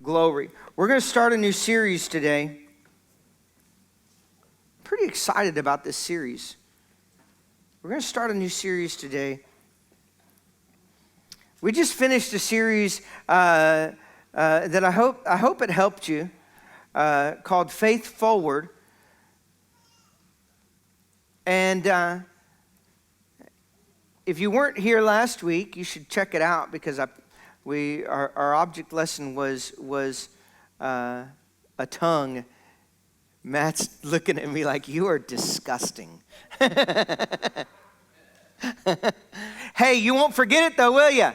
Glory. We're going to start a new series today. Pretty excited about this series. We're going to start a new series today. We just finished a series that I hope it helped you, called Faith Forward. And if you weren't here last week, you should check it out because our object lesson was a tongue. Matt's looking at me like, you are disgusting. Hey, you won't forget it though, will you?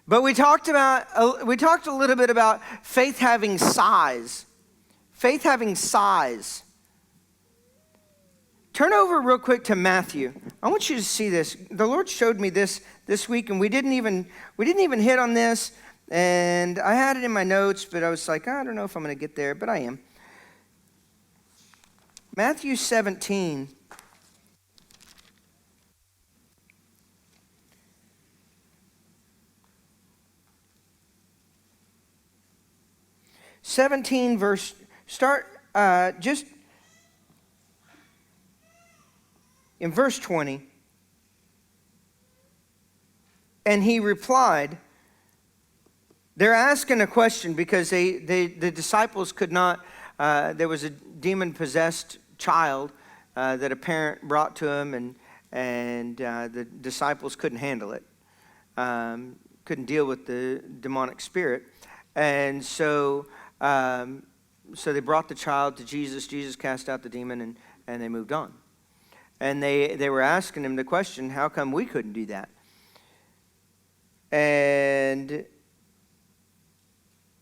But we talked a little bit about faith having size. Faith having size. Turn over real quick to Matthew. I want you to see this. The Lord showed me this week, and we didn't even hit on this. And I had it in my notes, but I was like, I don't know if I'm going to get there, but I am. Matthew 17. Verse, start just in verse 20. And he replied, they're asking a question because the disciples could not, there was a demon-possessed child that a parent brought to him, and the disciples couldn't handle it, couldn't deal with the demonic spirit. And so they brought the child to Jesus. Jesus cast out the demon, and they moved on. And they were asking him the question, how come we couldn't do that? And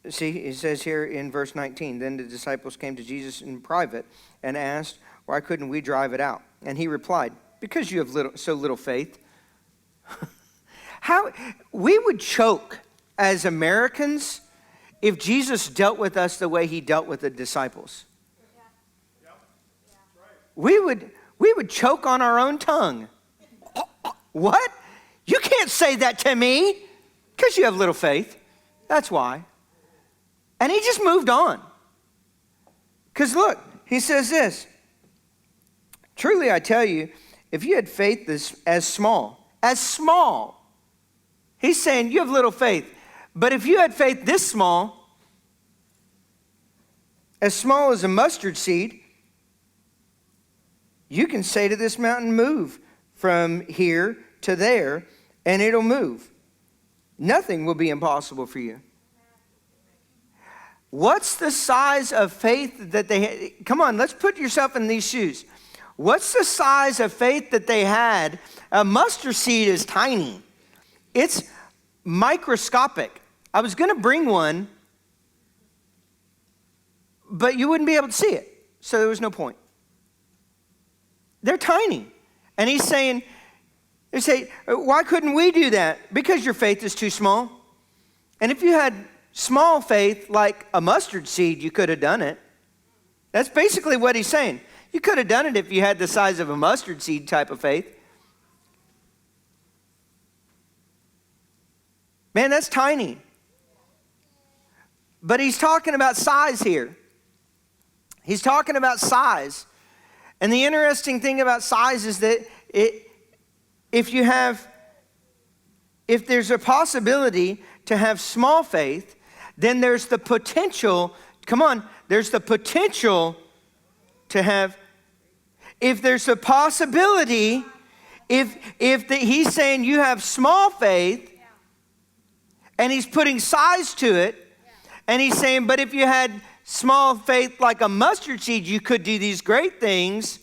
see, it says here in verse 19, then the disciples came to Jesus in private and asked, why couldn't we drive it out? And he replied, because you have so little faith. How we would choke as Americans if Jesus dealt with us the way he dealt with the disciples. Yeah. We would choke on our own tongue. What? You can't say that to me because you have little faith. That's why. And he just moved on. Because look, he says this. Truly I tell you, if you had faith as small, he's saying you have little faith. But if you had faith this small as a mustard seed, you can say to this mountain, move from here to there, and it'll move. Nothing will be impossible for you. What's the size of faith that they had? Come on, let's put yourself in these shoes. What's the size of faith that they had? A mustard seed is tiny. It's microscopic. I was going to bring one, but you wouldn't be able to see it. So there was no point. They're tiny. And he's saying, they say, why couldn't we do that? Because your faith is too small. And if you had small faith like a mustard seed, you could have done it. That's basically what he's saying. You could have done it if you had the size of a mustard seed type of faith. Man, that's tiny. But he's talking about size here. He's talking about size. And the interesting thing about size is that if there's a possibility to have small faith, then there's the potential, there's the potential to have, if there's a possibility, he's saying you have small faith, and he's putting size to it, and he's saying, but if you had small faith like a mustard seed, you could do these great things.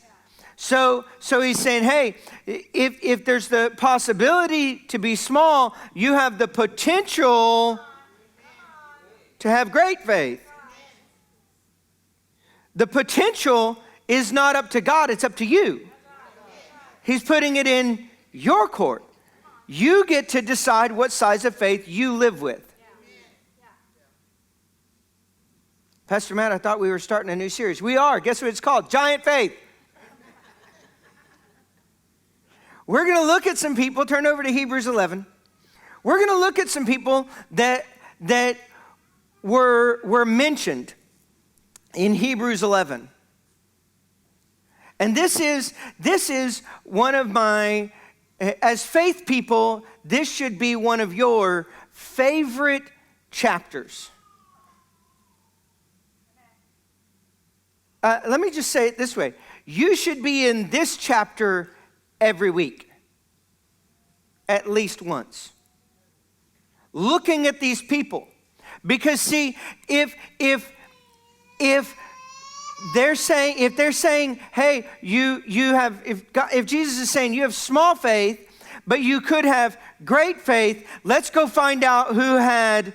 So he's saying, hey, if there's the possibility to be small, you have the potential to have great faith. The potential is not up to God, it's up to you. He's putting it in your court. You get to decide what size of faith you live with. Pastor Matt, I thought we were starting a new series. We are. Guess what it's called? Giant Faith. We're going to look at some people, turn over to Hebrews 11. We're going to look at some people that were mentioned in Hebrews 11. And this is one of my, as faith people, this should be one of your favorite chapters. Let me just say it this way. You should be in this chapter every week, at least once, looking at these people. Because see, if they're saying, hey, you have, if Jesus is saying you have small faith, but you could have great faith, let's go find out who had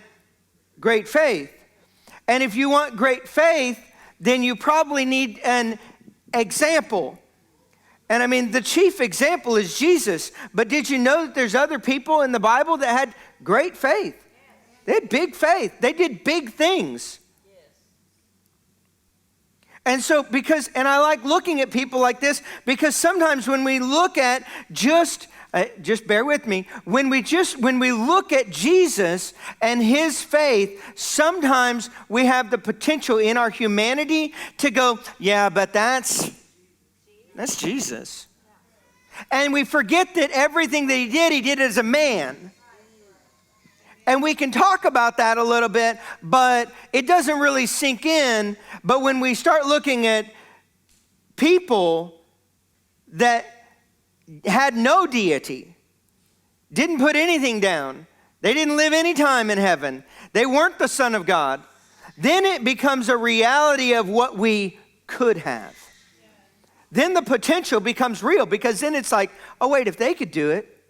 great faith. And if you want great faith, then you probably need an example. And I mean, the chief example is Jesus. But did you know that there's other people in the Bible that had great faith? They had big faith. They did big things. And so, and I like looking at people like this, because sometimes when we look at just bear with me, when we look at Jesus and his faith, sometimes we have the potential in our humanity to go, yeah, but that's Jesus. And we forget that everything that he did as a man. And we can talk about that a little bit, but it doesn't really sink in. But when we start looking at people that had no deity, didn't put anything down, they didn't live any time in heaven, they weren't the Son of God, then it becomes a reality of what we could have. Then the potential becomes real, because then it's like, oh wait, if they could do it,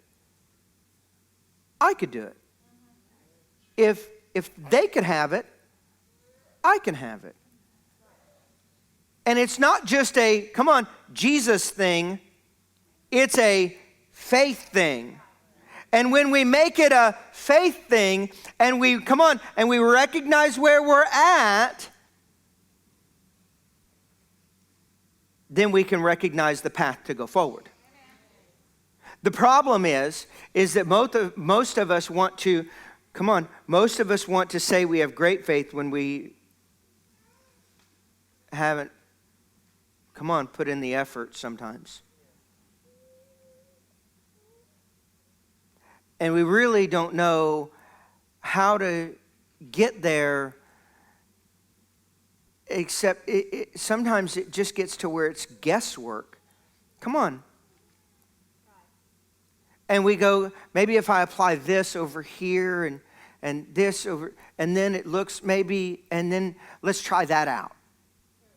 I could do it. If they could have it, I can have it. And it's not just a, come on, Jesus thing. It's a faith thing. And when we make it a faith thing, and we recognize where we're at, then we can recognize the path to go forward. The problem is that most of us want to, most of us want to say we have great faith when we haven't, put in the effort sometimes. And we really don't know how to get there, except sometimes it just gets to where it's guesswork. Come on. And we go, maybe if I apply this over here and this over, and then it looks maybe, and then let's try that out.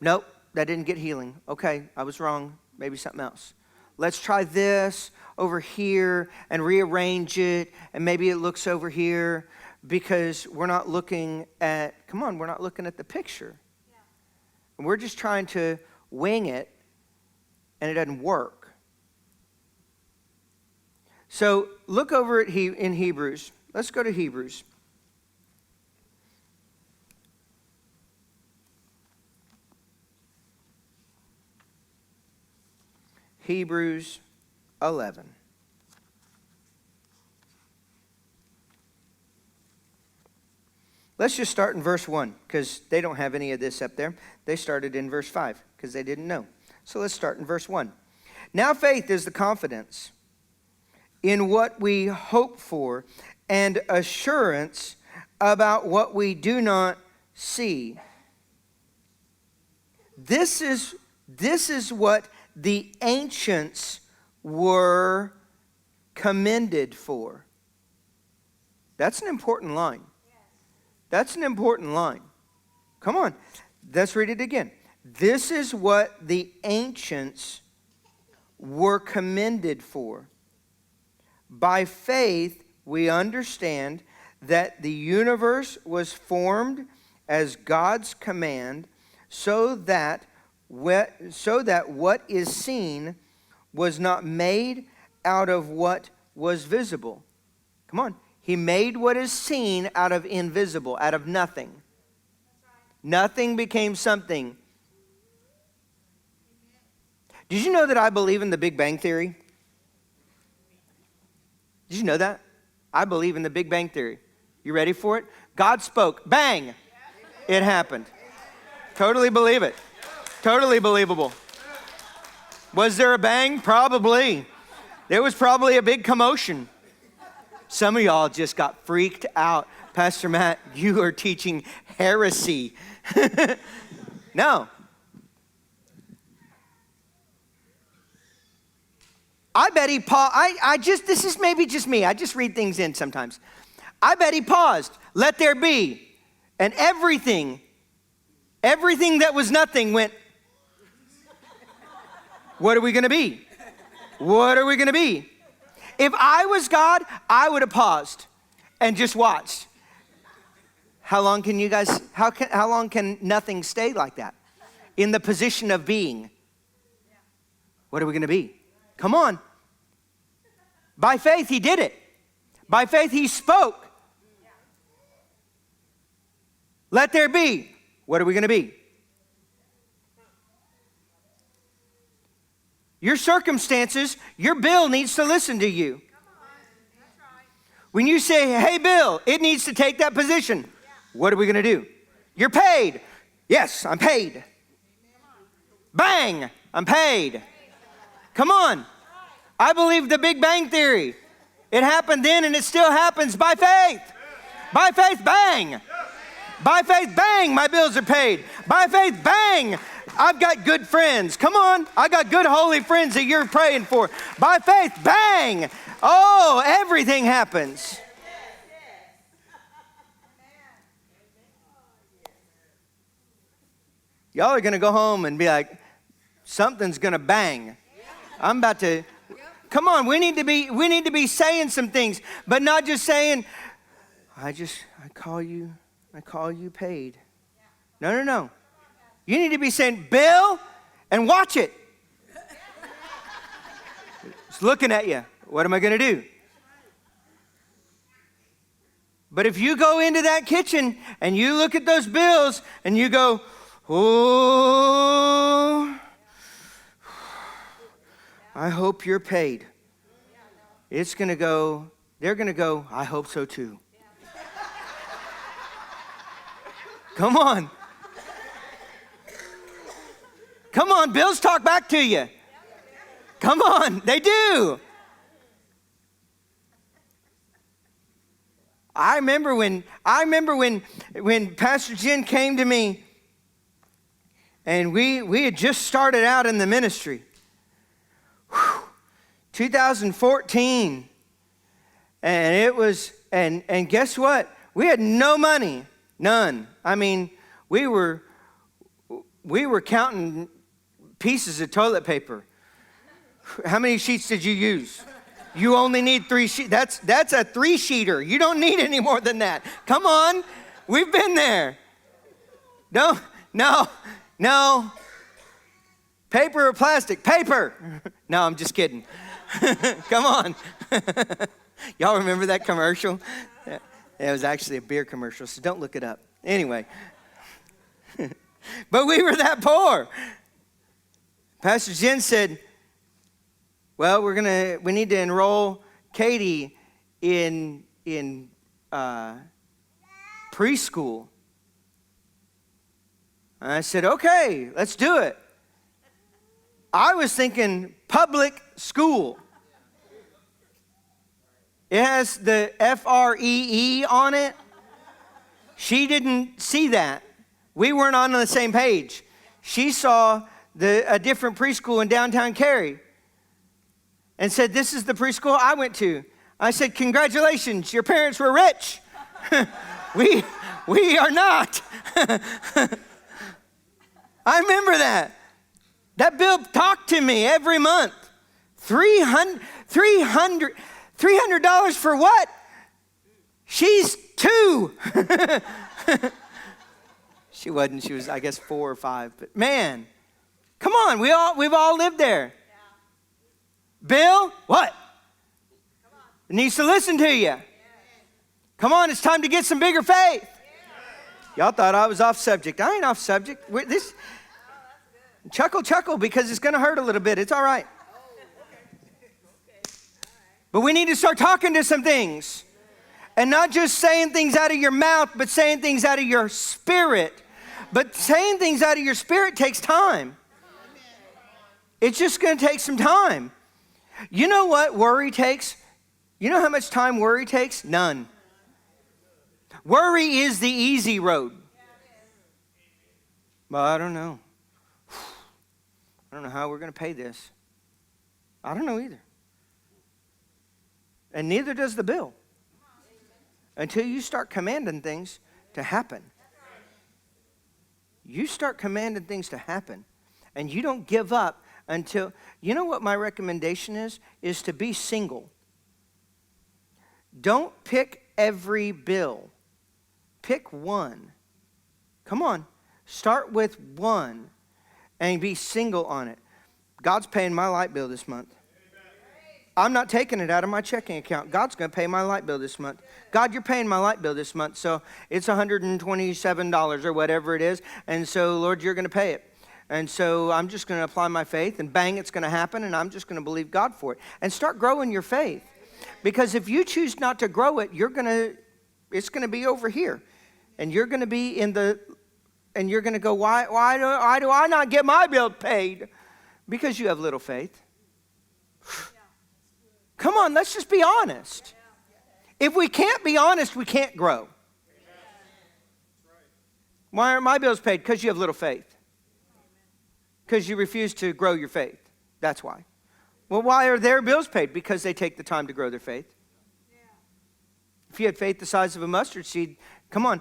Nope, that didn't get healing. Okay, I was wrong. Maybe something else. Let's try this over here and rearrange it, and maybe it looks over here, because we're not looking at, we're not looking at the picture. Yeah. And we're just trying to wing it, and it doesn't work. So look over at in Hebrews. Let's go to Hebrews. Hebrews 11. Let's just start in verse 1, because they don't have any of this up there. They started in verse 5 because they didn't know. So let's start in verse 1. Now faith is the confidence in what we hope for and assurance about what we do not see. This is what the ancients were commended for. That's an important line. That's an important line. Come on, let's read it again. This is what the ancients were commended for. By faith, we understand that the universe was formed as God's command, so that what is seen was not made out of what was visible. Come on. He made what is seen out of invisible, out of nothing. That's right. Nothing became something. Did you know that I believe in the Big Bang Theory? Did you know that? I believe in the Big Bang Theory. You ready for it? God spoke. Bang. It happened. Totally believe it. Totally believable. Was there a bang? Probably. There was probably a big commotion. Some of y'all just got freaked out. Pastor Matt, you are teaching heresy. No. I bet he paused. This is maybe just me. I just read things in sometimes. I bet he paused. Let there be. And everything that was nothing went, what are we going to be? What are we going to be? If I was God, I would have paused and just watched. How long can you guys, how long can nothing stay like that? In the position of being. What are we going to be? Come on. By faith, he did it. By faith, he spoke. Let there be. What are we going to be? Your circumstances, your bill needs to listen to you. When you say, hey, Bill, it needs to take that position. What are we going to do? You're paid. Yes, I'm paid. Bang, I'm paid. Come on. I believe the Big Bang Theory. It happened then and it still happens by faith. By faith, bang. By faith, bang, my bills are paid. By faith, bang, I've got good friends. Come on, I got good holy friends that you're praying for. By faith, bang, oh, everything happens. Y'all are going to go home and be like, something's going to bang. I'm about to, come on, we need to be saying some things, but not just saying, I call you paid. No. You need to be saying, Bill, and watch it. It's looking at you. What am I going to do? But if you go into that kitchen and you look at those bills and you go, oh, I hope you're paid. It's going to go, they're going to go, I hope so too. Come on. Come on, bills talk back to you. Come on, they do. I remember when Pastor Jen came to me and we had just started out in the ministry. 2014. And it was, and guess what? We had no money, none. I mean, we were counting pieces of toilet paper. How many sheets did you use? You only need 3 sheets. That's a 3-sheeter. You don't need any more than that. Come on, we've been there. No. Paper or plastic? Paper. No, I'm just kidding. Come on. Y'all remember that commercial? It was actually a beer commercial, so don't look it up. Anyway. But we were that poor. Pastor Jen said, well, we need to enroll Katie in preschool. And I said, okay, let's do it. I was thinking public school. It has the FREE on it. She didn't see that. We weren't on the same page. She saw a different preschool in downtown Cary and said, this is the preschool I went to. I said, congratulations, your parents were rich. We are not. I remember that. That bill talked to me every month. $300 for what? She's 2. She wasn't. She was, I guess, 4 or 5. But man, come on. We've all lived there. Yeah. Bill, what? It needs to listen to you. Yeah. Come on, it's time to get some bigger faith. Yeah. Y'all thought I was off subject. I ain't off subject. Chuckle, because it's going to hurt a little bit. It's all right. But we need to start talking to some things. And not just saying things out of your mouth, but saying things out of your spirit. But saying things out of your spirit takes time. It's just going to take some time. You know what worry takes? You know how much time worry takes? None. Worry is the easy road. Well, I don't know. I don't know how we're going to pay this. I don't know either. And neither does the bill. Until you start commanding things to happen. You start commanding things to happen. And you don't give up until, you know what my recommendation is? Is to be single. Don't pick every bill. Pick one. Come on. Start with one and be single on it. God's paying my light bill this month. I'm not taking it out of my checking account. God's going to pay my light bill this month. God, you're paying my light bill this month, so it's $127 or whatever it is. And so, Lord, you're going to pay it. And so I'm just going to apply my faith, and bang, it's going to happen, and I'm just going to believe God for it. And start growing your faith. Because if you choose not to grow it, it's going to be over here. And you're going to be and you're going to go, why do I not get my bill paid? Because you have little faith. Come on, let's just be honest. If we can't be honest, we can't grow. Why aren't my bills paid? Because you have little faith. Because you refuse to grow your faith. That's why. Well, why are their bills paid? Because they take the time to grow their faith. If you had faith the size of a mustard seed, come on.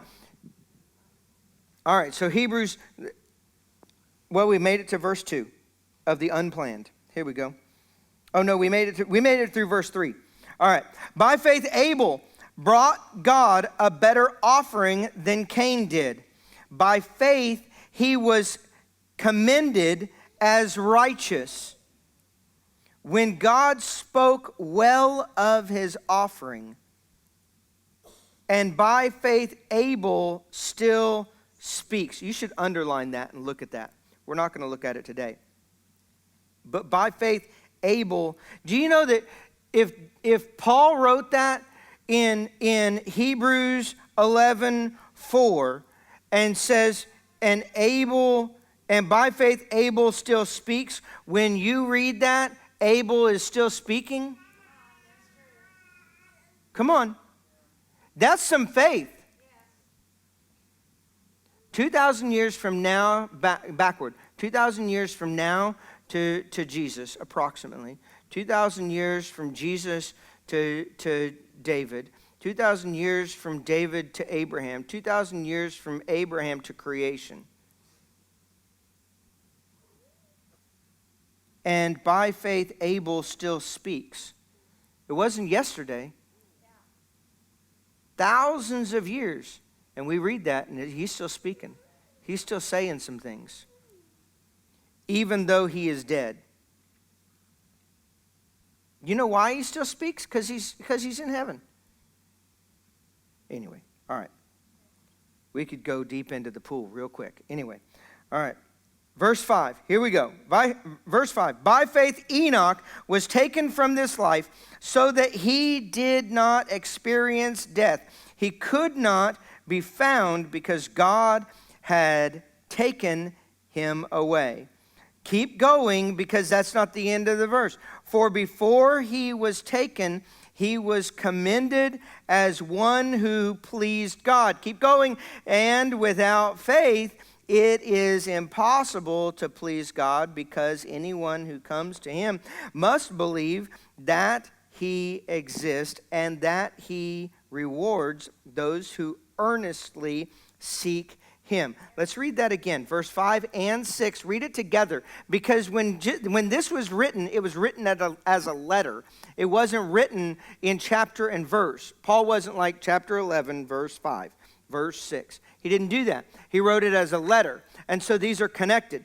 All right, so Hebrews, well, we made it to verse 2 of the unplanned. Here we go. Oh, no, we made it through verse 3. All right. By faith, Abel brought God a better offering than Cain did. By faith, he was commended as righteous when God spoke well of his offering. And by faith, Abel still speaks. You should underline that and look at that. We're not going to look at it today. But by faith, Abel, do you know that if Paul wrote that in Hebrews 11:4 and says, and by faith Abel still speaks, when you read that, Abel is still speaking? Come on. That's some faith. 2,000 years from now, backward, 2,000 years from now, to Jesus, approximately. 2,000 years from Jesus to David. 2,000 years from David to Abraham. 2,000 years from Abraham to creation. And by faith, Abel still speaks. It wasn't yesterday. Thousands of years. And we read that, and he's still speaking. He's still saying some things. Even though he is dead. You know why he still speaks? Because he's in heaven. Anyway, all right. We could go deep into the pool real quick. Anyway, all right. Verse 5, here we go. Verse 5, by faith Enoch was taken from this life so that he did not experience death. He could not be found because God had taken him away. Keep going because that's not the end of the verse. For before he was taken, he was commended as one who pleased God. Keep going. And without faith, it is impossible to please God because anyone who comes to him must believe that he exists and that he rewards those who earnestly seek him. Let's read that again. Verse 5 and 6. Read it together. Because when this was written, it was written as a letter. It wasn't written in chapter and verse. Paul wasn't like chapter 11, verse 5, verse 6. He didn't do that. He wrote it as a letter. And so these are connected.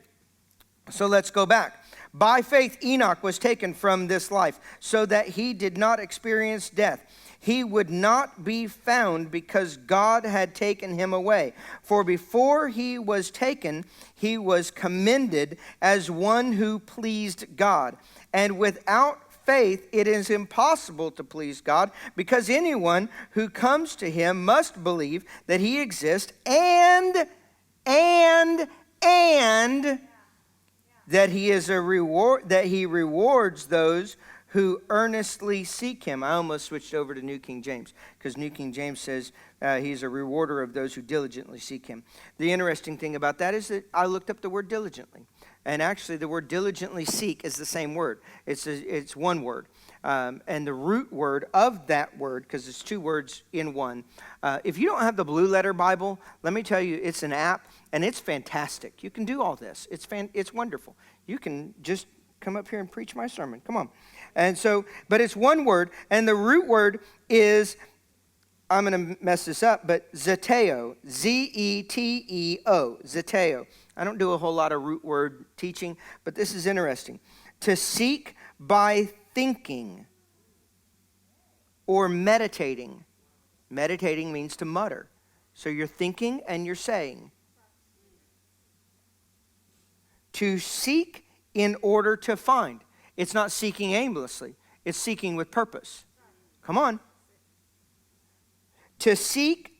So let's go back. By faith, Enoch was taken from this life so that he did not experience death. He would not be found because God had taken him away. For before he was taken, he was commended as one who pleased God. And without faith, it is impossible to please God, because anyone who comes to him must believe that he exists and that he is a reward, that he rewards those who earnestly seek him. I almost switched over to New King James, because New King James says he's a rewarder of those who diligently seek him. The interesting thing about that is that I looked up the word diligently. And actually, the word diligently seek is the same word. It's one word. And the root word of that word, because it's two words in one. If you don't have the Blue Letter Bible, let me tell you, it's an app, and it's fantastic. You can do all this. It's wonderful. You can just come up here and preach my sermon. Come on. And so, but it's one word, and the root word is, I'm going to mess this up, but zeteo, Z-E-T-E-O, zeteo. I don't do a whole lot of root word teaching, but this is interesting. To seek by thinking or meditating. Meditating means to mutter. So you're thinking and you're saying. To seek in order to find. It's not seeking aimlessly. It's seeking with purpose. Come on. To seek,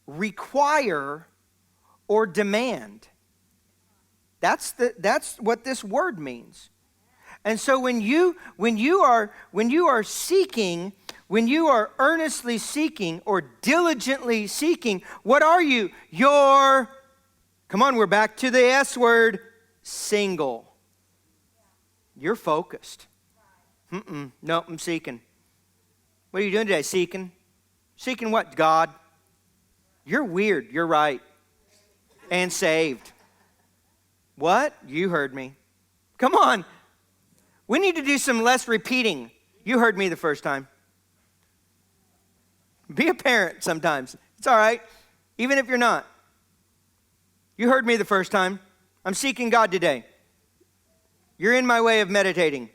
require, or demand. That's what this word means. And so when you are seeking, when you are earnestly seeking or diligently seeking, what are you? Come on, we're back to the S word, single. You're focused. No, I'm seeking. What are you doing today? Seeking. Seeking what? God. You're weird. You're right. And saved. What? You heard me. Come on. We need to do some less repeating. You heard me the first time. Be a parent sometimes. It's all right. Even if you're not. You heard me the first time. I'm seeking God today. You're in my way of meditating.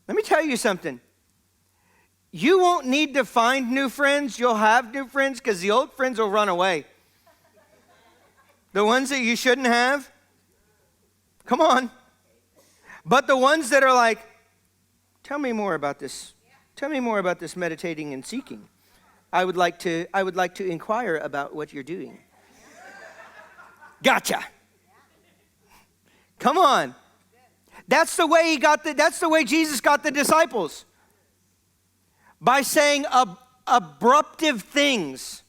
Let me tell you something. You won't need to find new friends. You'll have new friends because the old friends will run away. The ones that you shouldn't have. Come on. But the ones that are like, tell me more about this. Tell me more about this meditating and seeking. I would like to inquire about what you're doing. Gotcha. Come on. That's the way that's the way Jesus got the disciples. By saying abruptive things.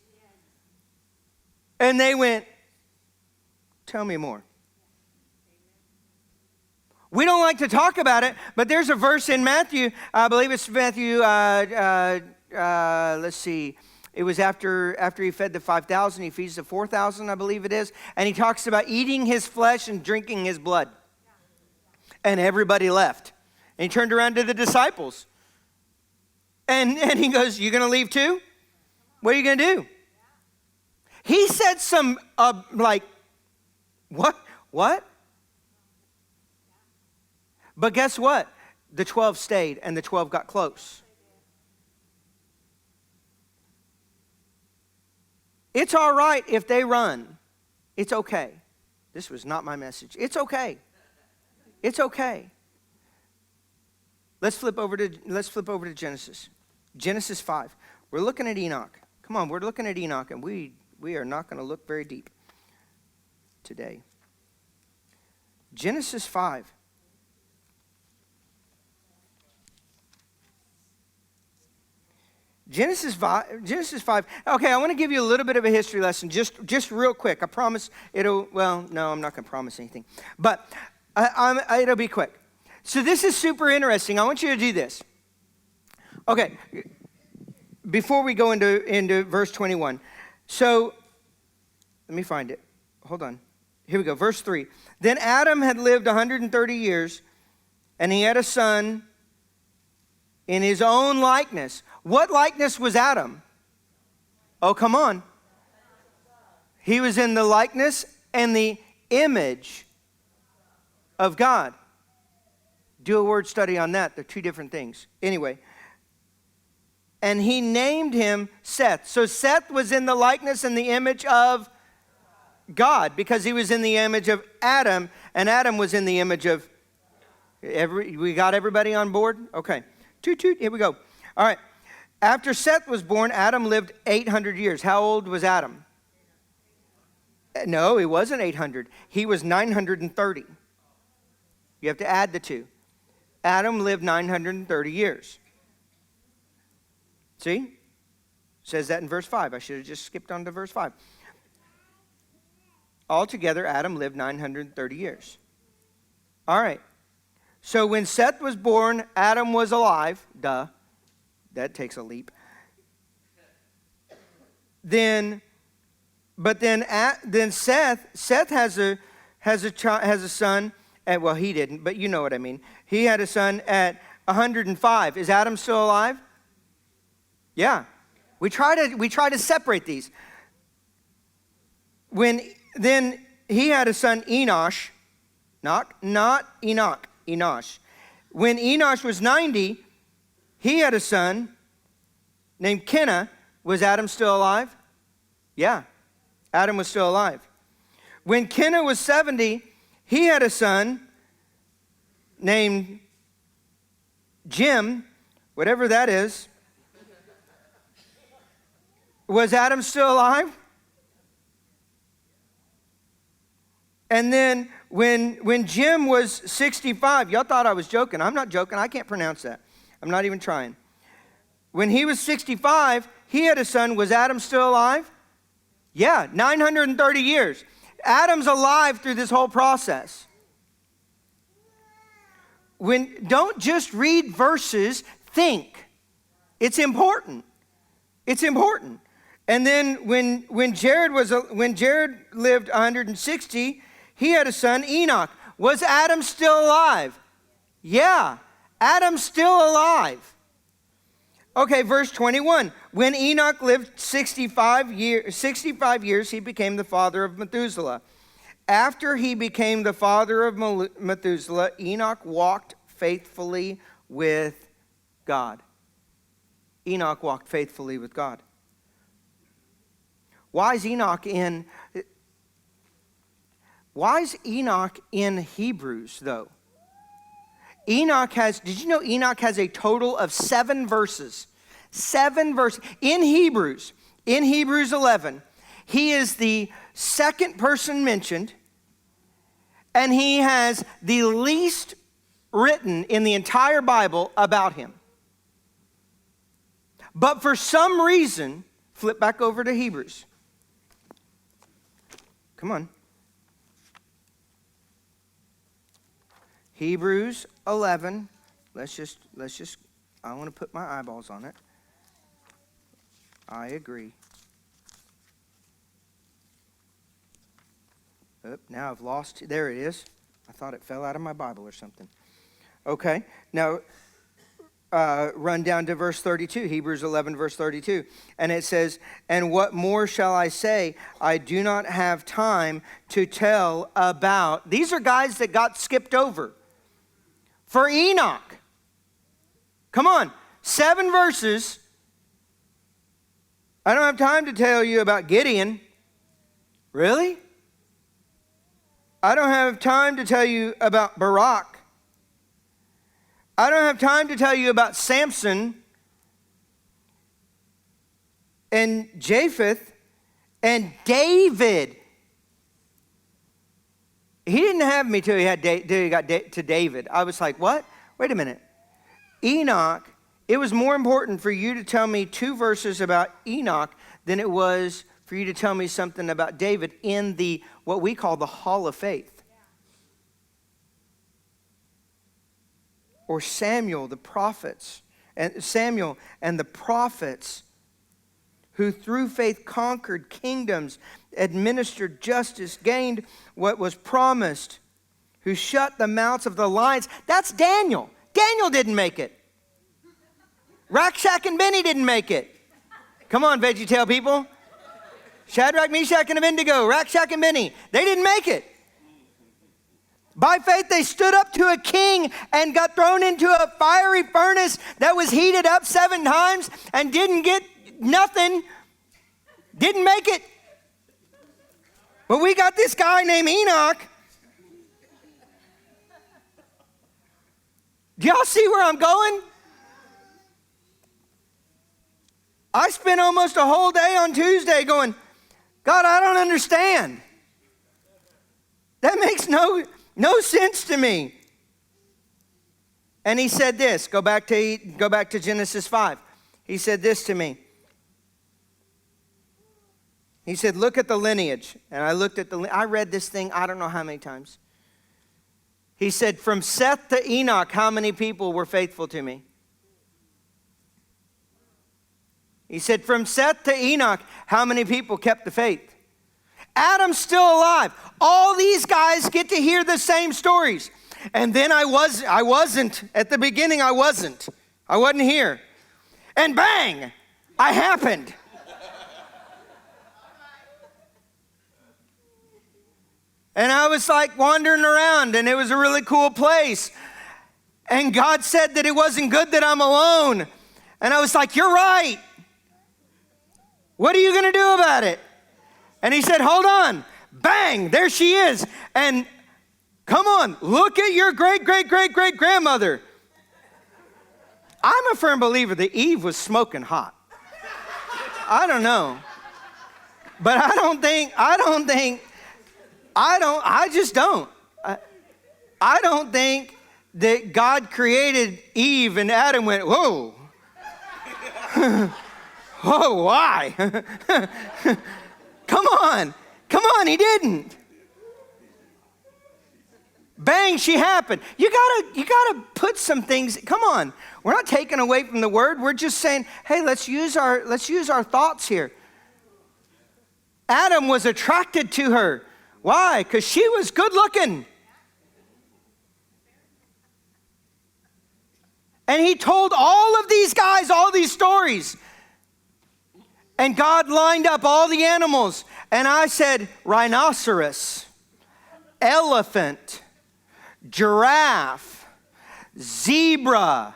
And they went, tell me more. We don't like to talk about it, but there's a verse in Matthew, I believe it's Matthew, let's see. It was after he fed the 5,000, he feeds the 4,000, I believe it is. And he talks about eating his flesh and drinking his blood. And everybody left. And he turned around to the disciples. And he goes, you going to leave too? What are you going to do? He said some, what? But guess what? The 12 stayed and the 12 got close. It's all right if they run. It's okay. This was not my message. It's okay. It's okay. Let's flip over to Genesis. Genesis 5. We're looking at Enoch. Come on, we're looking at Enoch, and we are not going to look very deep today. Genesis 5. Genesis 5. Okay, I want to give you a little bit of a history lesson, just real quick. I promise no, I'm not going to promise anything. But it'll be quick. So this is super interesting. I want you to do this. Okay, before we go into verse 21. So, let me find it. Hold on. Here we go, verse 3. Then Adam had lived 130 years, and he had a son in his own likeness. What likeness was Adam? Oh, come on. He was in the likeness and the image of God. Do a word study on that. They're two different things. Anyway. And he named him Seth. So Seth was in the likeness and the image of God because he was in the image of Adam, and Adam was in the image of We got everybody on board? Okay. Toot, toot. Here we go. All right. After Seth was born, Adam lived 800 years. How old was Adam? No, he wasn't 800. He was 930. You have to add the two. Adam lived 930 years. See? It says that in verse 5. I should have just skipped on to verse 5. Altogether, Adam lived 930 years. All right. So when Seth was born, Adam was alive. Duh. That takes a leap. Then Seth has a son at, well, he didn't, but you know what I mean. He had a son at 105. Is Adam still alive? Yeah. We try to separate these. Then he had a son, Enosh. Not Enoch, Enosh. When Enosh was 90, he had a son named Kenna. Was Adam still alive? Yeah, Adam was still alive. When Kenna was 70, he had a son named Jim, whatever that is. Was Adam still alive? And then when Jim was 65, y'all thought I was joking. I'm not joking. I can't pronounce that. I'm not even trying. When he was 65, he had a son. Was Adam still alive? Yeah, 930 years. Adam's alive through this whole process. Don't just read verses, think. It's important. It's important. And then when Jared lived 160, he had a son, Enoch. Was Adam still alive? Yeah, Adam's still alive. Okay, verse 21. When Enoch lived 65 years, he became the father of Methuselah. After he became the father of Methuselah, Enoch walked faithfully with God. Enoch walked faithfully with God. Why is Enoch in Hebrews, though? Did you know Enoch has a total of 7 verses? 7 verses. In Hebrews 11, he is the second person mentioned, and he has the least written in the entire Bible about him. But for some reason, flip back over to Hebrews. Come on. Hebrews 11. Let's just, I want to put my eyeballs on it. I agree. Oh, now I've lost, there it is. I thought it fell out of my Bible or something. Okay, now run down to verse 32, Hebrews 11, verse 32. And it says, and what more shall I say? I do not have time to tell about. These are guys that got skipped over. For Enoch. Come on, 7 verses. I don't have time to tell you about Gideon. Really? I don't have time to tell you about Barak. I don't have time to tell you about Samson and Japheth and David. He didn't have me till he got to David. I was like, what? Wait a minute. Enoch, it was more important for you to tell me 2 verses about Enoch than it was for you to tell me something about David in the what we call the Hall of Faith. Or Samuel, the prophets, and Samuel and the prophets who through faith conquered kingdoms, administered justice, gained what was promised, who shut the mouths of the lions. That's Daniel. Daniel didn't make it. Rakshak and Benny didn't make it. Come on, VeggieTale people. Shadrach, Meshach, and Abednego, Rakshak and Benny, they didn't make it. By faith, they stood up to a king and got thrown into a fiery furnace that was heated up 7 times and didn't get nothing. Didn't make it. But we got this guy named Enoch Do y'all see where I'm going? I spent almost a whole day on Tuesday going, God, I don't understand. That makes no sense to me. And he said this, go back to Genesis 5. He said this to me. He said, look at the lineage. And I looked at I read this thing, I don't know how many times. He said, from Seth to Enoch, how many people were faithful to me? He said, from Seth to Enoch, how many people kept the faith? Adam's still alive. All these guys get to hear the same stories. And then I wasn't. At the beginning, I wasn't. I wasn't here. And bang, I happened. And I was like wandering around, and it was a really cool place. And God said that it wasn't good that I'm alone. And I was like, you're right. What are you going to do about it? And he said, hold on. Bang, there she is. And come on, look at your great-great-great-great-grandmother. I'm a firm believer that Eve was smoking hot. I don't know. But I just don't. I don't think that God created Eve and Adam went, whoa. Whoa, why? Come on, he didn't. Bang, she happened. You gotta put some things, come on. We're not taking away from the word. We're just saying, hey, let's use our thoughts here. Adam was attracted to her. Why? Because she was good looking. And he told all of these guys all these stories. And God lined up all the animals. And I said, rhinoceros, elephant, giraffe, zebra,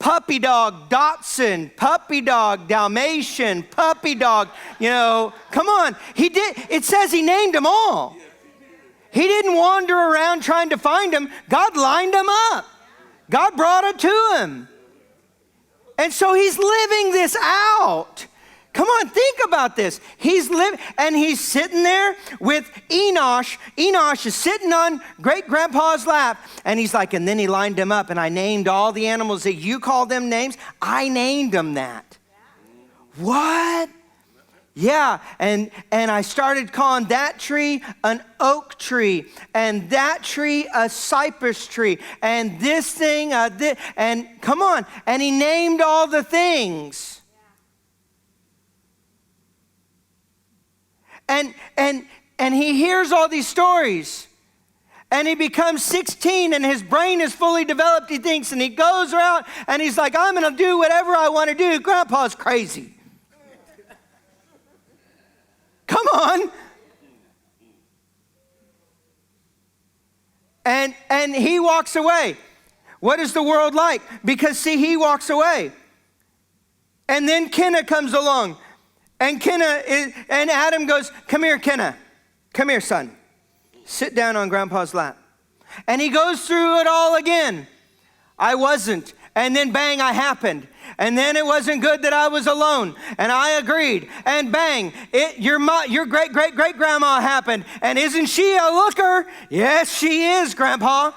puppy dog Dachshund, puppy dog Dalmatian, puppy dog, come on. He did. It says he named them all. He didn't wander around trying to find them. God lined them up. God brought it to him. And so he's living this out. Come on, think about this. He's living, and he's sitting there with Enosh. Enosh is sitting on great-grandpa's lap, and he's like, and then he lined them up, and I named all the animals that you call them names. I named them that. Yeah. What? Yeah, and I started calling that tree an oak tree, and that tree a cypress tree, and this thing, and come on, and he named all the things. And he hears all these stories. And he becomes 16 and his brain is fully developed, he thinks, and he goes around and he's like, I'm going to do whatever I want to do. Grandpa's crazy. Come on. And he walks away. What is the world like? Because see, he walks away. And then Kenna comes along. And and Adam goes, come here, Kenna. Come here, son. Sit down on Grandpa's lap. And he goes through it all again. I wasn't. And then bang, I happened. And then it wasn't good that I was alone. And I agreed. And bang, your great-great-great-grandma happened. And isn't she a looker? Yes, she is, Grandpa.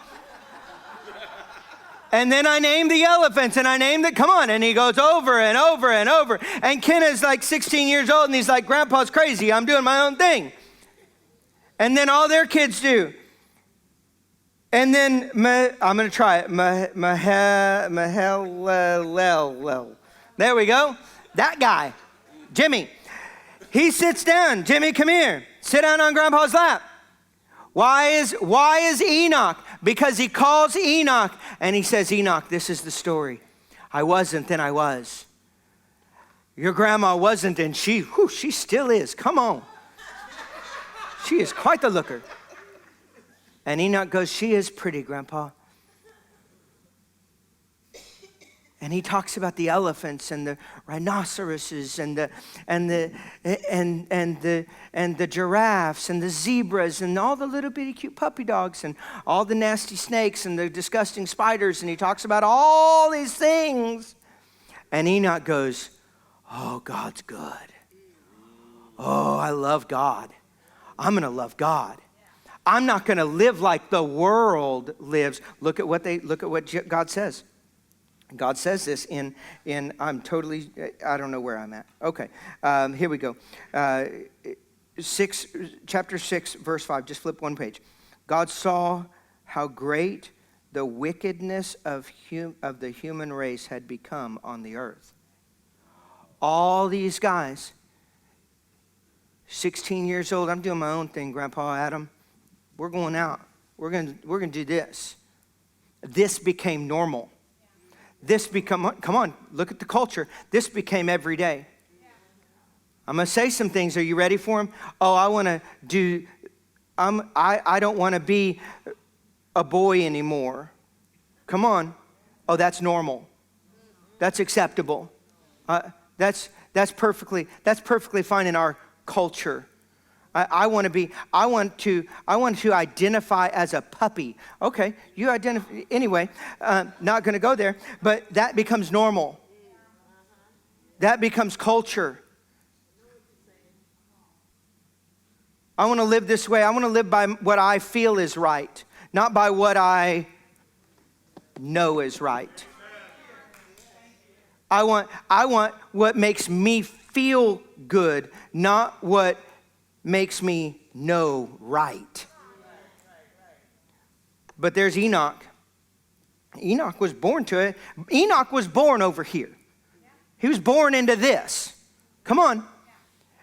And then I named the elephants, and I named it, come on. And he goes over and over and over. And Kenna's like 16 years old, and he's like, Grandpa's crazy. I'm doing my own thing. And then all their kids do. And then, I'm going to try it. There we go. That guy, Jimmy. He sits down. Jimmy, come here. Sit down on Grandpa's lap. Why is Enoch? Because he calls Enoch and he says, Enoch, this is the story. I wasn't, then I was. Your grandma wasn't, and she still is. Come on. She is quite the looker. And Enoch goes, she is pretty, Grandpa. And he talks about the elephants and the rhinoceroses and the giraffes and the zebras and all the little bitty cute puppy dogs and all the nasty snakes and the disgusting spiders. And he talks about all these things. And Enoch goes, oh, God's good. Oh, I love God. I'm going to love God. I'm not going to live like the world lives. Look at what God says. God says this in I don't know where I'm at. Okay, here we go. Chapter 6, verse 5. Just flip one page. God saw how great the wickedness of the human race had become on the earth. All these guys, 16 years old. I'm doing my own thing, Grandpa Adam. We're going out. We're gonna do this. This became normal. Come on, look at the culture. This became every day. I'm going to say some things. Are you ready for them? Oh, I don't want to be a boy anymore. Come on. Oh, that's normal. That's acceptable. That's perfectly fine in our culture. I want to identify as a puppy. Okay, you identify anyway. Not going to go there, but that becomes normal. That becomes culture. I want to live this way. I want to live by what I feel is right, not by what I know is right. I want what makes me feel good, not what makes me know right. But there's Enoch. Enoch was born to it. Enoch was born over here. He was born into this. Come on.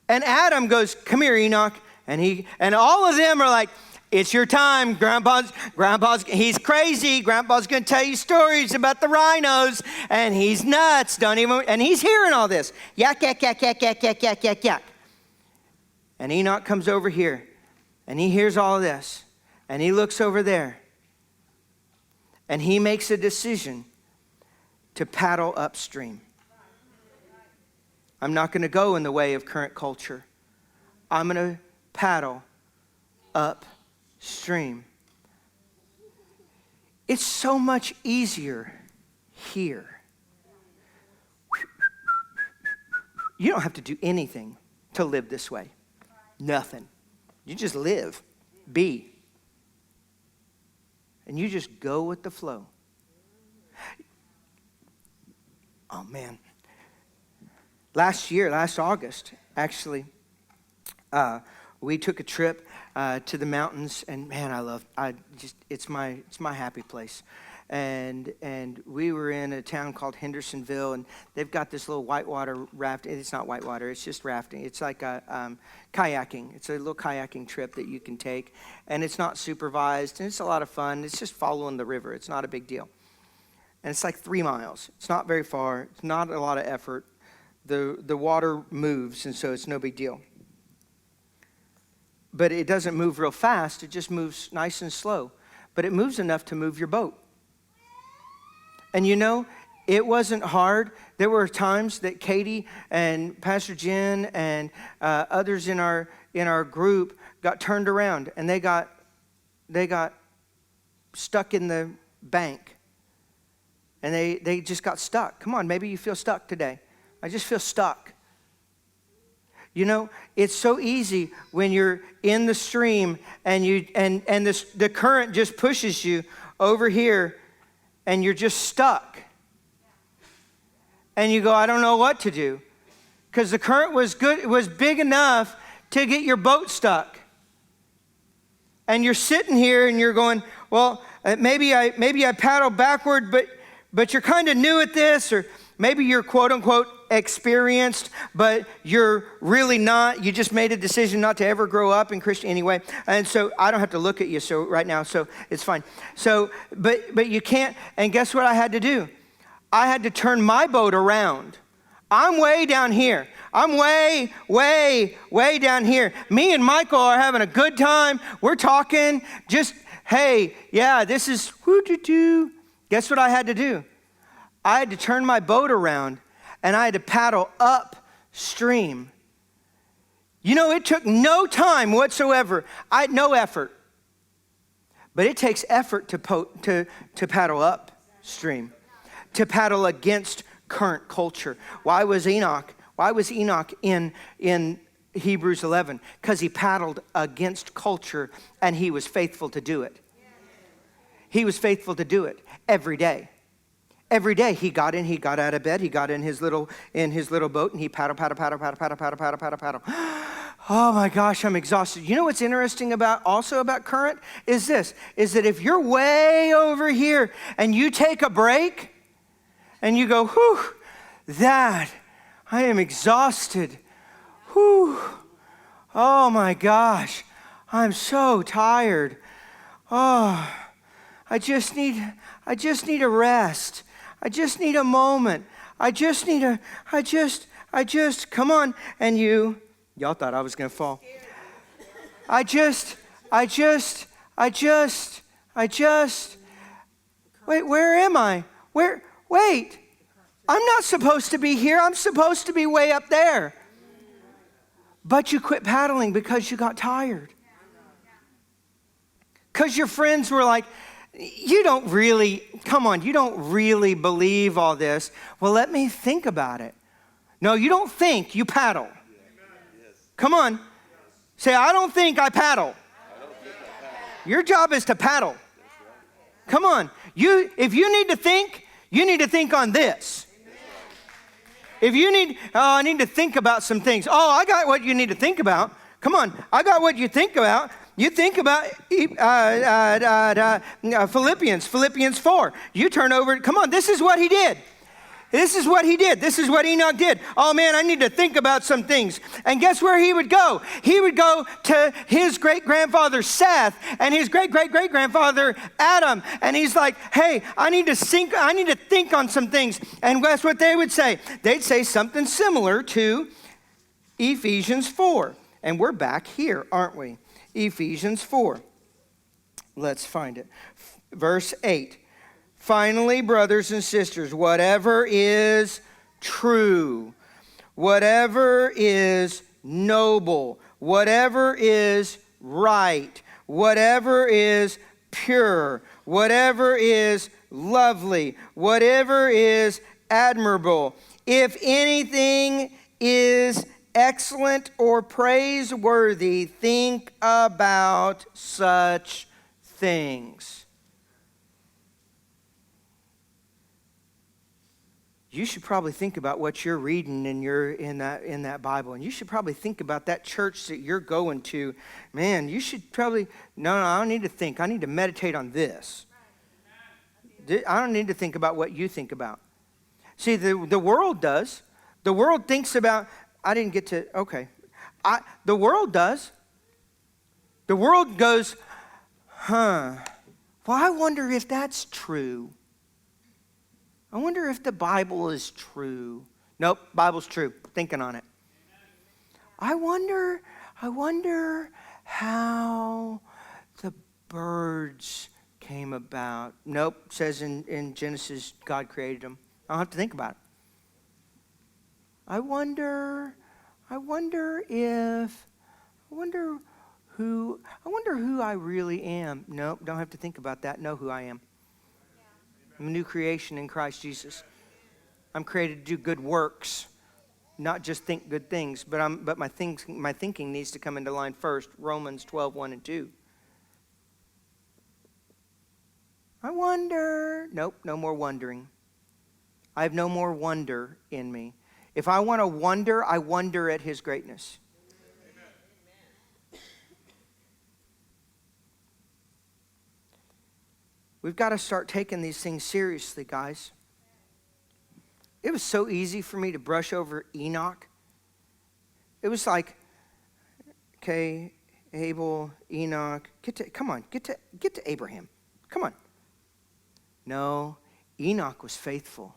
And Adam goes, come here, Enoch. And all of them are like, it's your time, Grandpa's, he's crazy. Grandpa's going to tell you stories about the rhinos, and he's nuts. And he's hearing all this. Yak, yak, yak, yak, yak, yak, yak, yak, yak. And Enoch comes over here, and he hears all of this, and he looks over there, and he makes a decision to paddle upstream. I'm not going to go in the way of current culture. I'm going to paddle upstream. It's so much easier here. You don't have to do anything to live this way. Nothing. You just live, be. And you just go with the flow. Oh, man. Last August, actually, we took a trip to the mountains, and man, it's my happy place. And we were in a town called Hendersonville, and they've got this little whitewater raft. It's not whitewater, it's just rafting. It's like kayaking. It's a little kayaking trip that you can take, and it's not supervised, and it's a lot of fun. It's just following the river. It's not a big deal. And it's like 3 miles. It's not very far. It's not a lot of effort. The water moves, and so it's no big deal. But it doesn't move real fast. It just moves nice and slow. But it moves enough to move your boat. And you know, it wasn't hard. There were times that Katie and Pastor Jen and others in our group got turned around, and they got stuck in the bank. And they just got stuck. Come on, maybe you feel stuck today. I just feel stuck. You know, it's so easy when you're in the stream and the current just pushes you over here, and you're just stuck. And you go, I don't know what to do. Because the current was good, it was big enough to get your boat stuck. And you're sitting here and you're going, well, maybe I paddle backward, but you're kind of new at this, or maybe you're quote unquote experienced, but you're really not. You just made a decision not to ever grow up in Christian anyway. And so I don't have to look at you right now, so it's fine. So, but you can't, and guess what I had to do? I had to turn my boat around. I'm way down here. I'm way, way, way down here. Me and Michael are having a good time. We're talking, just, hey, yeah, this is woo-doo-doo. Guess what I had to do? I had to turn my boat around and I had to paddle upstream. You know, it took no time whatsoever. No effort. But it takes effort to paddle upstream, to paddle against current culture. Why was Enoch in Hebrews 11? Because he paddled against culture and he was faithful to do it. He was faithful to do it every day. Every day he got out of bed, he got in his little boat and he paddle. Oh my gosh, I'm exhausted. You know what's interesting about current is that if you're way over here and you take a break and you go, whew, I am exhausted. Whew. Oh my gosh, I'm so tired. Oh, I just need a rest. I just need a moment. Come on. And y'all thought I was going to fall. Wait, where am I? Wait, I'm not supposed to be here. I'm supposed to be way up there. But you quit paddling because you got tired. Because your friends were like, you don't really believe all this. Well, let me think about it. No, you don't think, you paddle. Come on. Say, I don't think I paddle. Your job is to paddle. Come on. If you need to think on this. If you need, I need to think about some things. Oh, I got what you need to think about. Come on. I got what you think about. You think about Philippians 4. You turn over. Come on. This is what he did. This is what he did. This is what Enoch did. Oh, man, I need to think about some things. And guess where he would go? He would go to his great-grandfather Seth and his great-great-great-grandfather Adam. And he's like, hey, I need to think on some things. And guess what they would say? They'd say something similar to Ephesians 4. And we're back here, aren't we? Ephesians 4. Let's find it. Verse 8. Finally, brothers and sisters, whatever is true, whatever is noble, whatever is right, whatever is pure, whatever is lovely, whatever is admirable, if anything is excellent or praiseworthy, think about such things. You should probably think about what you're reading in that Bible. And you should probably think about that church that you're going to. Man, you should probably, no, I don't need to think. I need to meditate on this. I don't need to think about what you think about. See, the world does. The world thinks about, the world does. The world goes, well, I wonder if that's true. I wonder if the Bible is true. Nope, Bible's true. Thinking on it. I wonder how the birds came about. Nope, says in Genesis, God created them. I don't have to think about it. I wonder who I really am. Nope, don't have to think about that. Know who I am. I'm a new creation in Christ Jesus. I'm created to do good works, not just think good things. But my thinking needs to come into line first. Romans 12:1 and 2. I wonder. Nope, no more wondering. I have no more wonder in me. If I want to wonder, I wonder at His greatness. We've got to start taking these things seriously, guys. It was so easy for me to brush over Enoch. It was like, okay, Abel, Enoch, get to Abraham. Come on. No, Enoch was faithful.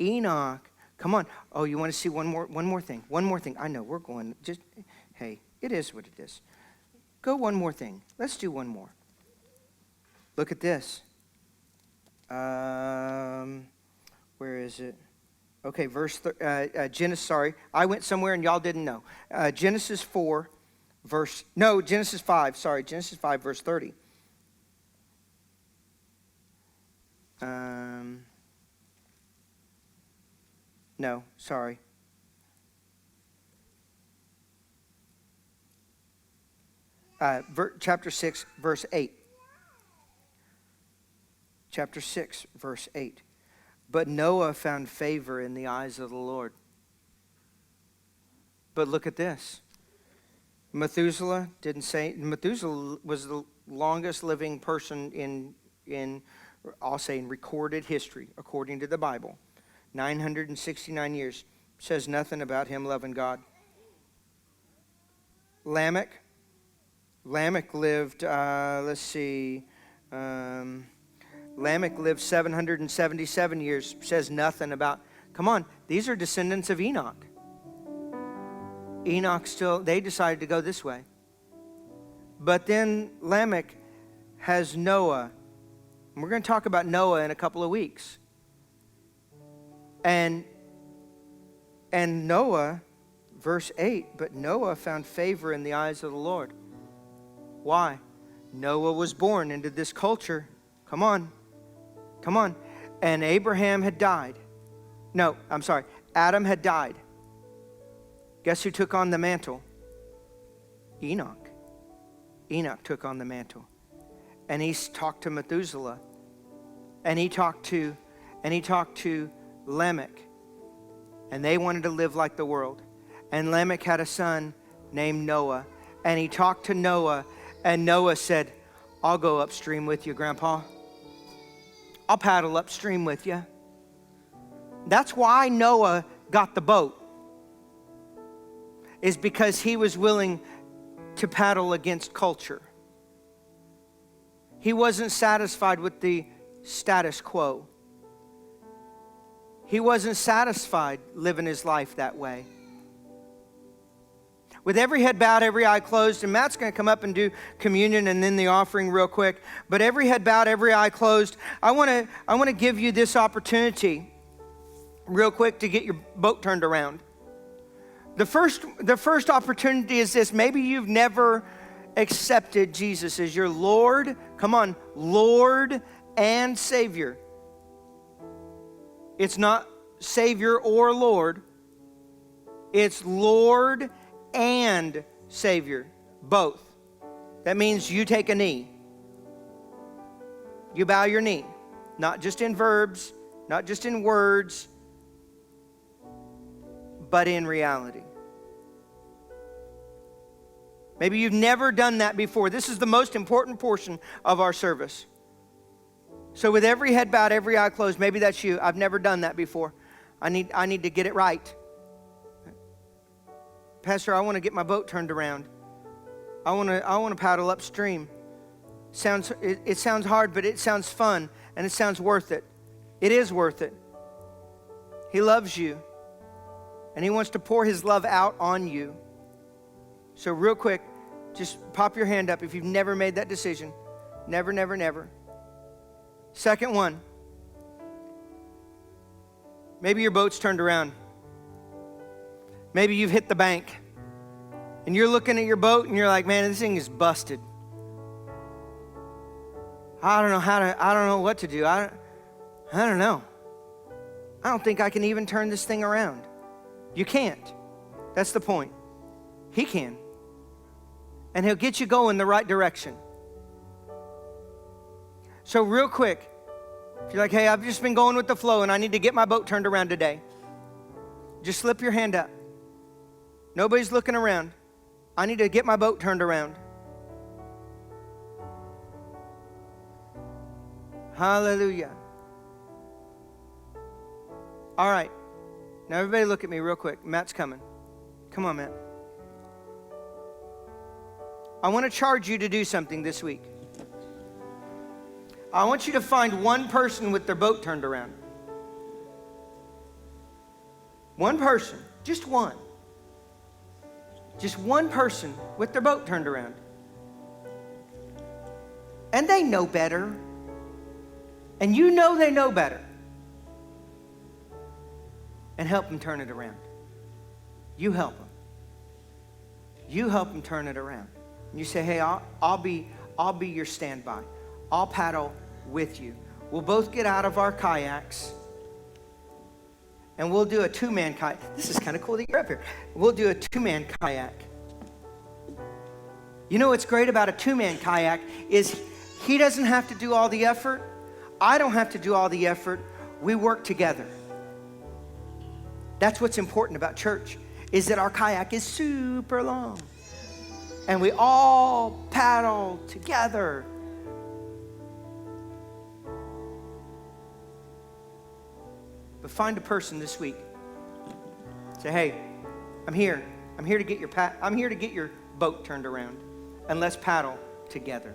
Enoch, come on. Oh, you want to see one more thing? One more thing. I know we're going. Hey, it is what it is. Go one more thing. Let's do one more. Look at this. Where is it? Okay, Genesis, sorry. I went somewhere and y'all didn't know. Genesis 5, sorry. Genesis 5, verse 30. No, sorry. Chapter 6, verse 8. Chapter 6, verse 8. But Noah found favor in the eyes of the Lord. But look at this. Methuselah was the longest living person in recorded history, according to the Bible. 969 years. Says nothing about him loving God. Lamech lived, Lamech lived 777 years. Says nothing about, come on, these are descendants of Enoch. Enoch they decided to go this way. But then Lamech has Noah. And we're going to talk about Noah in a couple of weeks. And Noah, verse 8, but Noah found favor in the eyes of the Lord. Why? Noah was born into this culture. Come on. And Abraham had died. No, I'm sorry. Adam had died. Guess who took on the mantle? Enoch. Enoch took on the mantle. And he talked to Methuselah. And he talked to Lamech. And they wanted to live like the world. And Lamech had a son named Noah. And he talked to Noah. And Noah said, I'll go upstream with you, Grandpa. I'll paddle upstream with you. That's why Noah got the boat. Is because he was willing to paddle against culture. He wasn't satisfied with the status quo. He wasn't satisfied living his life that way. With every head bowed, every eye closed, and Matt's going to come up and do communion and then the offering real quick. But every head bowed, every eye closed, I want to give you this opportunity real quick to get your boat turned around. The first opportunity is this. Maybe you've never accepted Jesus as your Lord. Come on, Lord and Savior. It's not Savior or Lord. It's Lord and Savior, both. That means you take a knee. You bow your knee, not just in verbs, not just in words, but in reality. Maybe you've never done that before. This is the most important portion of our service. So with every head bowed, every eye closed, maybe that's you. I've never done that before. I need to get it right. Pastor, I want to get my boat turned around. I want to paddle upstream. It sounds hard, but it sounds fun, and it sounds worth it. It is worth it. He loves you, and he wants to pour his love out on you. So real quick, just pop your hand up if you've never made that decision. Never, never, never. Second one. Maybe your boat's turned around. Maybe you've hit the bank. And you're looking at your boat and you're like, man, this thing is busted. I don't know what to do. I don't know. I don't think I can even turn this thing around. You can't. That's the point. He can. And he'll get you going the right direction. So real quick, if you're like, hey, I've just been going with the flow and I need to get my boat turned around today, just slip your hand up. Nobody's looking around. I need to get my boat turned around. Hallelujah. All right. Now everybody look at me real quick. Matt's coming. Come on, Matt. I want to charge you to do something this week. I want you to find one person with their boat turned around. One person. Just one. Just one person with their boat turned around. And they know better. And you know they know better. and help them turn it around. You help them. You help them turn it around. And you say, hey, I'll be your standby. I'll paddle with you. We'll both get out of our kayaks and we'll do a two-man kayak. This is kind of cool that you're up here. We'll do a two-man kayak. You know what's great about a two-man kayak is he doesn't have to do all the effort. I don't have to do all the effort. We work together. That's what's important about church, is that our kayak is super long. And we all paddle together. But find a person this week. Say, hey, I'm here. I'm here to get your boat turned around. And let's paddle together.